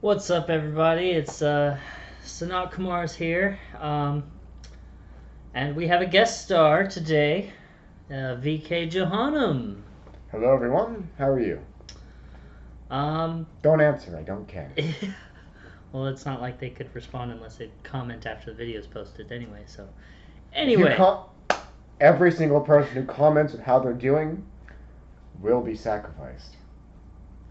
What's up, everybody? It's Sanat Kumar's here, and we have a guest star today, VK Jehannum. Hello, everyone. How are you? Don't answer. I don't care. Well, it's not like they could respond unless they comment after the video is posted anyway. So, If you anyway, every single person who comments with how they're doing will be sacrificed.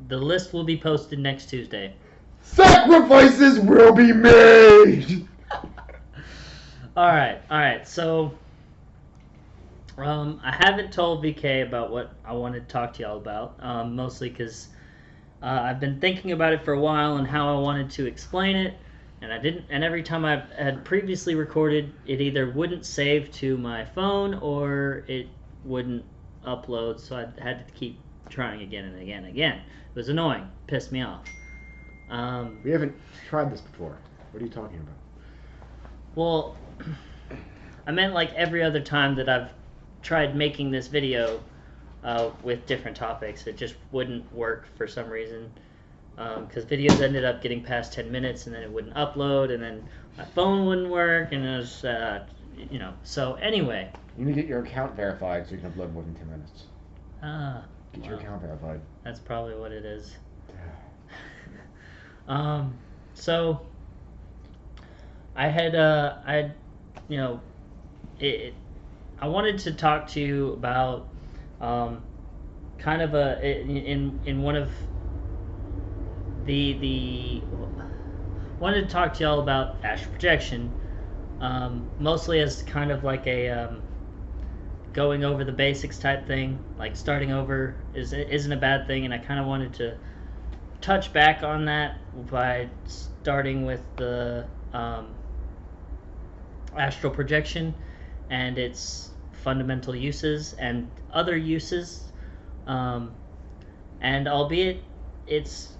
the list will be posted next Tuesday. Sacrifices will be made. All right. So, I haven't told VK about what I wanted to talk to y'all about, mostly because I've been thinking about it for a while and how I wanted to explain it, and I didn't. And every time I had previously recorded, it either wouldn't save to my phone or it wouldn't upload, so I had to keep trying again and again and again. It was annoying, pissed me off. We haven't tried this before. What are you talking about? Well, I meant like every other time that I've tried making this video with different topics, it just wouldn't work for some reason. Because videos ended up getting past 10 minutes and then it wouldn't upload, and then my phone wouldn't work, and it was, So anyway. You need to get your account verified so you can upload more than 10 minutes. Get your account verified. That's probably what it is. So I had, I wanted to talk to you about kind of in one of the wanted to talk to y'all about astral projection, mostly as kind of like a going over the basics type thing. Like starting over isn't a bad thing, and I kind of wanted to touch back on that by starting with the astral projection and its fundamental uses and other uses, and albeit it's,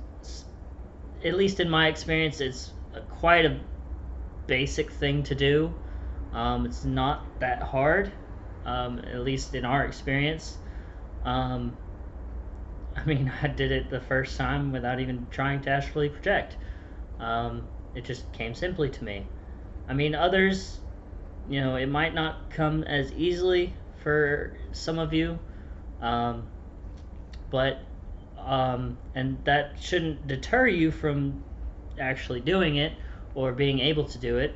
at least in my experience, it's quite a basic thing to do. It's not that hard, at least in our experience. I mean, I did it the first time without even trying to astrally project. It just came simply to me. I mean, others, it might not come as easily for some of you, but and that shouldn't deter you from actually doing it or being able to do it.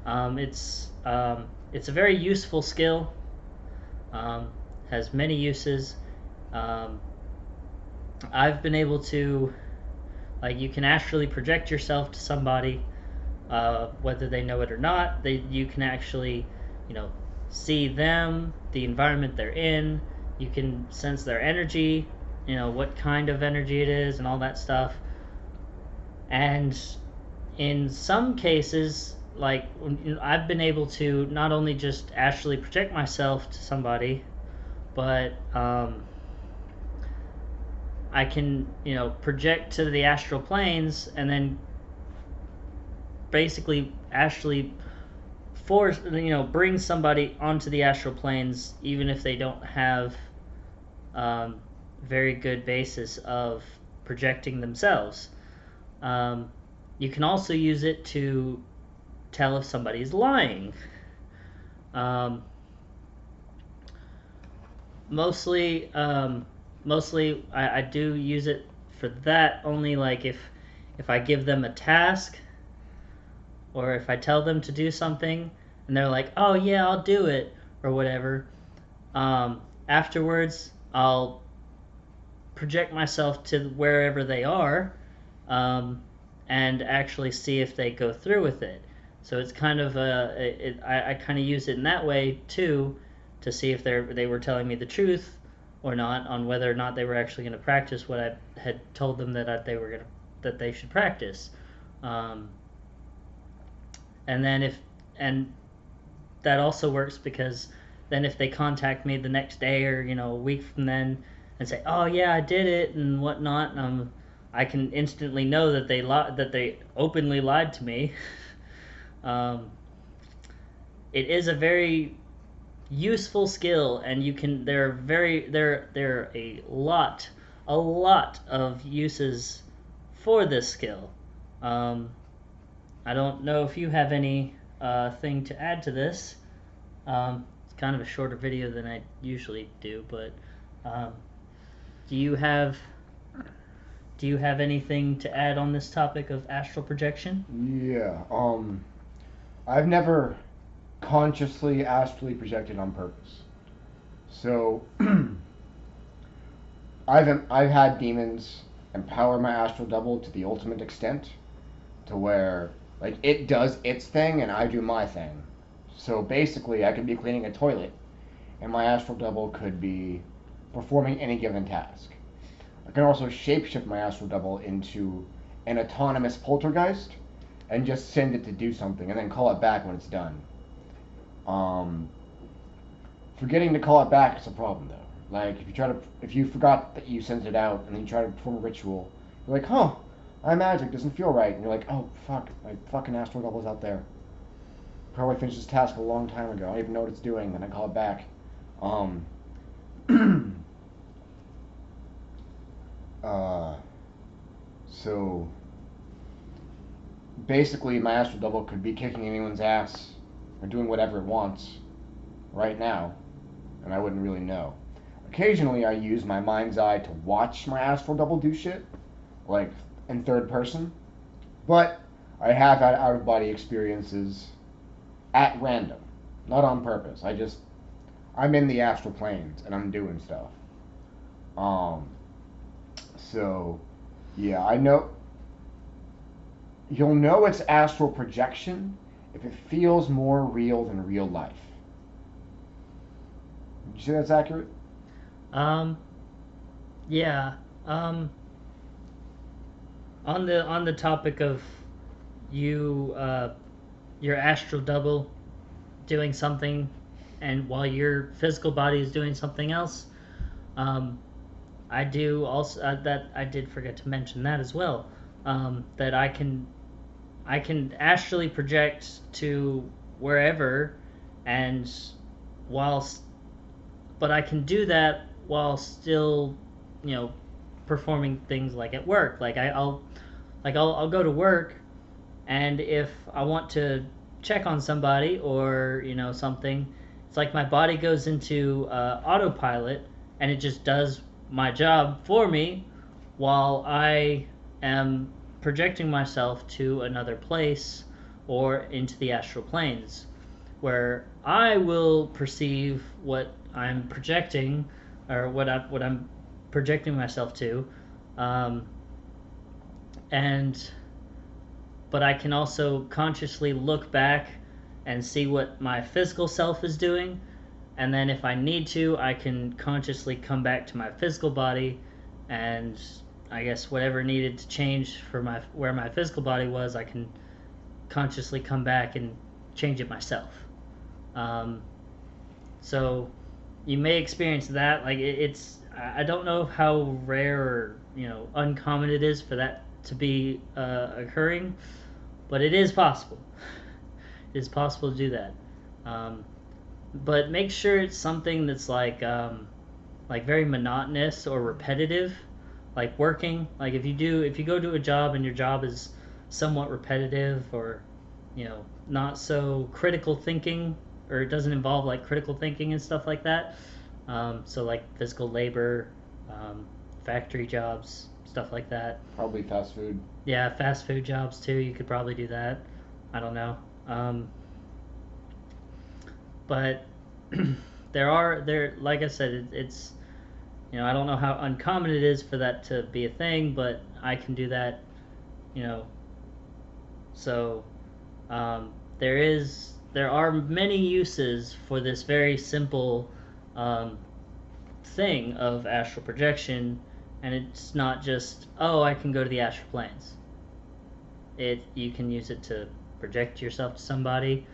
It's a very useful skill. Has many uses. I've been able to, you can astrally project yourself to somebody, whether they know it or not. You can actually, see them, the environment they're in. You can sense their energy, what kind of energy it is, and all that stuff. And in some cases, I've been able to not only just astrally project myself to somebody, but I can, project to the astral planes and then basically astrally bring somebody onto the astral planes, even if they don't have very good basis of projecting themselves. You can also use it to tell if somebody's lying. Mostly I do use it for that only, if I give them a task, or if I tell them to do something and they're like, oh yeah, I'll do it, or whatever. Afterwards, I'll project myself to wherever they are, and actually see if they go through with it. So it's kind of I kind of use it in that way too, to see if they were telling me the truth or not, on whether or not they were actually going to practice what I had told them that they should practice. And then and that also works because then if they contact me the next day or a week from then and say, oh yeah, I did it and whatnot, I can instantly know that they openly lied to me. It is a very useful skill, and there are a lot of uses for this skill. Um, I don't know if you have any thing to add to this. It's kind of a shorter video than I usually do, but um, do you have anything to add on this topic of astral projection? Yeah. I've never consciously astrally projected on purpose. So I've had demons empower my astral double to the ultimate extent, to where like it does its thing and I do my thing. So basically, I could be cleaning a toilet, and my astral double could be performing any given task. I can also shapeshift my astral double into an autonomous poltergeist and just send it to do something and then call it back when it's done. Um, Forgetting to call it back is a problem though. Like if you forgot that you sent it out and then you try to perform a ritual, you're like, huh, my magic doesn't feel right, and you're like, oh fuck, my fucking astral double's out there. Probably finished this task a long time ago. I don't even know what it's doing. Then I call it back. Um, uh, so basically, my astral double could be kicking anyone's ass or doing whatever it wants right now, and I wouldn't really know. Occasionally, I use my mind's eye to watch my astral double do shit, like in third person, but I have had out of body experiences at random, not on purpose. I'm in the astral planes and I'm doing stuff. Um, so yeah, I know you'll know it's astral projection if it feels more real than real life. Would you say that's accurate? Um, yeah. Um, on the topic of you your astral double doing something, and while your physical body is doing something else, um, I do also that I did forget to mention that as well. That I can astrally project to wherever, and whilst but I can do that while still, you know, performing things like at work. I'll go to work, and if I want to check on somebody or something, it's like my body goes into autopilot, and it just does my job for me while I am projecting myself to another place or into the astral planes, where I will perceive what I'm projecting, or what I'm projecting myself to, um, and but I can also consciously look back and see what my physical self is doing, and then if I need to, I can consciously come back to my physical body, and I guess whatever needed to change for where my physical body was, I can consciously come back and change it myself. Um, so you may experience that. Like it's I don't know how rare or uncommon it is for that to be occurring, but it is possible. It is possible to do that. Um, but make sure it's something that's like very monotonous or repetitive, like working. Like if you go to a job and your job is somewhat repetitive, or not so critical thinking, or it doesn't involve like critical thinking and stuff like that. So like physical labor, factory jobs, stuff like that. Probably fast food. Yeah, fast food jobs too. You could probably do that. I don't know. But there, like I said, it's I don't know how uncommon it is for that to be a thing, but I can do that. You know, so there are many uses for this very simple um, thing of astral projection, and it's not just, oh, I can go to the astral planes. You can use it to project yourself to somebody.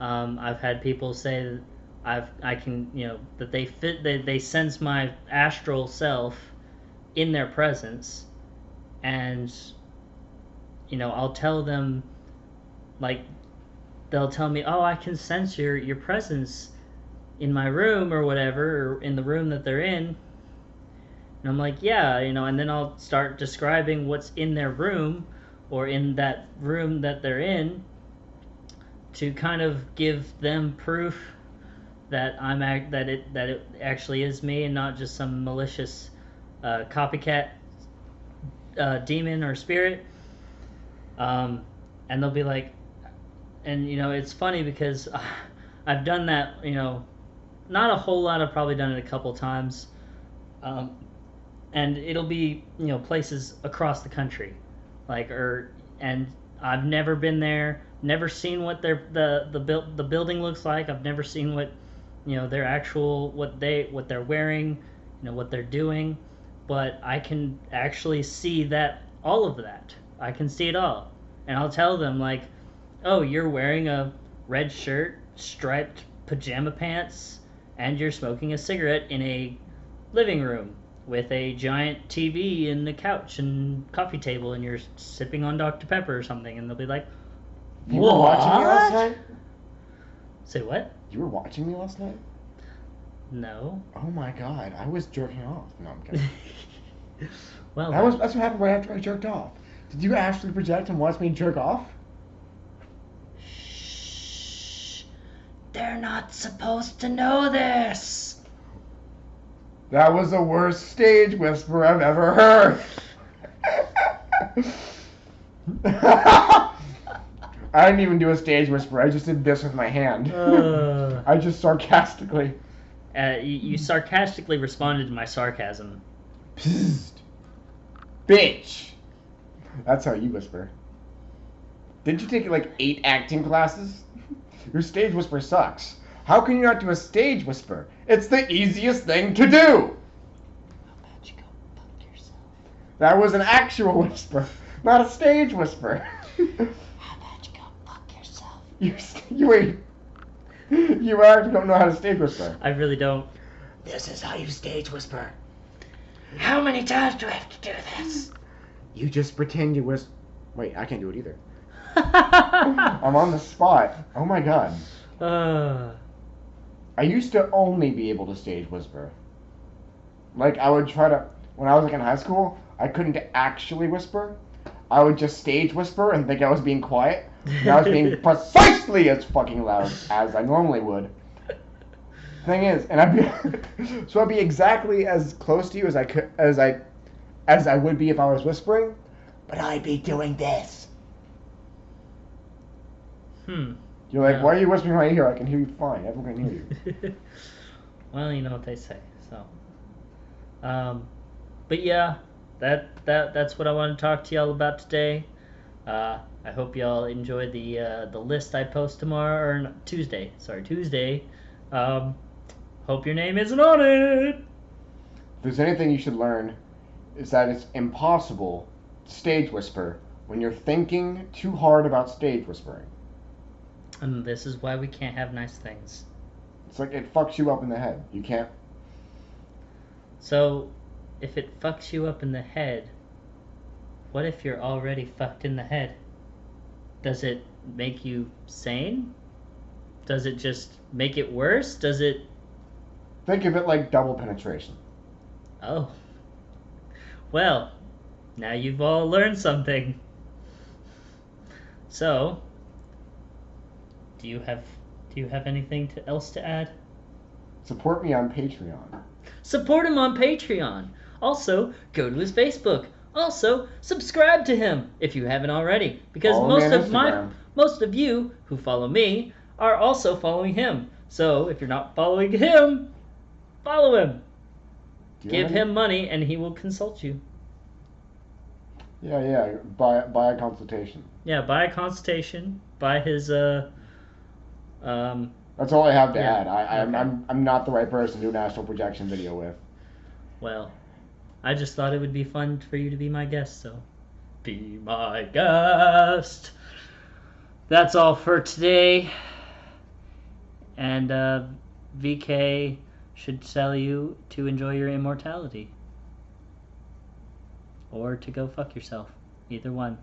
I've had people say that I can that they sense my astral self in their presence, and I'll tell them, like, they'll tell me, oh, I can sense your presence in my room or whatever, or in the room that they're in. And I'm like, yeah, and then I'll start describing what's in their room, or in that room that they're in, to kind of give them proof that that it actually is me and not just some malicious copycat demon or spirit. And they'll be like, and it's funny because I've done that. Not a whole lot. I've probably done it a couple times, and it'll be places across the country, and I've never been there, never seen what the building looks like. I've never seen what their actual what they're wearing, what they're doing, but I can actually see that all of that. I can see it all, and I'll tell them like, oh, you're wearing a red shirt, striped pajama pants, and you're smoking a cigarette in a living room with a giant TV and a couch and coffee table, and you're sipping on Dr. Pepper or something, and they'll be like, You were watching me last night? Say what? You were watching me last night? No. Oh my god, I was jerking off. No, I'm kidding. Well, that's what happened right after I jerked off. Did you actually project and watch me jerk off? Shh. They're not supposed to know this. That was the worst stage whisper I've ever heard. I didn't even do a stage whisper. I just did this with my hand. I just sarcastically. You sarcastically responded to my sarcasm. Psst. Bitch. That's how you whisper. Didn't you take like 8 acting classes? Your stage whisper sucks. How can you not do a stage whisper? It's the easiest thing to do. How about you go fuck yourself? That was an actual whisper, not a stage whisper. How about you go fuck yourself? You actually don't know how to stage whisper. I really don't. This is how you stage whisper. How many times do I have to do this? You just pretend you whisper. Wait, I can't do it either. I'm on the spot. Oh my god. I used to only be able to stage whisper. Like, I would try to... When I was like in high school, I couldn't actually whisper. I would just stage whisper and think I was being quiet. And I was being precisely as fucking loud as I normally would. Thing is, and I'd be exactly as close to you as I would be if I was whispering, but I'd be doing this. You're like, why are you whispering right here? I can hear you fine. Everyone can hear you. Well, you know what they say. So, but yeah, that's what I want to talk to y'all about today. I hope y'all enjoy the list I post tomorrow or no, Tuesday. Sorry, Tuesday. Hope your name isn't on it. If there's anything you should learn, is that it's impossible to stage whisper when you're thinking too hard about stage whispering. And this is why we can't have nice things. It's like it fucks you up in the head. You can't. So, if it fucks you up in the head, what if you're already fucked in the head? Does it make you sane? Does it just make it worse? Does it... Think of it like double penetration. Oh. Well, now you've all learned something. So, do you have anything else to add? Support me on Patreon. Support him on Patreon. Also, go to his Facebook. Also, subscribe to him if you haven't already, because most of you who follow me are also following him. So if you're not following him, follow him. Give him money, and he will consult you. Yeah. Buy a consultation. Yeah, buy a consultation. Buy his That's all I have to add. Okay. I'm not the right person to do an astral projection video with. Well, I just thought it would be fun for you to be my guest, so be my guest. That's all for today. And VK should tell you to enjoy your immortality. Or to go fuck yourself. Either one.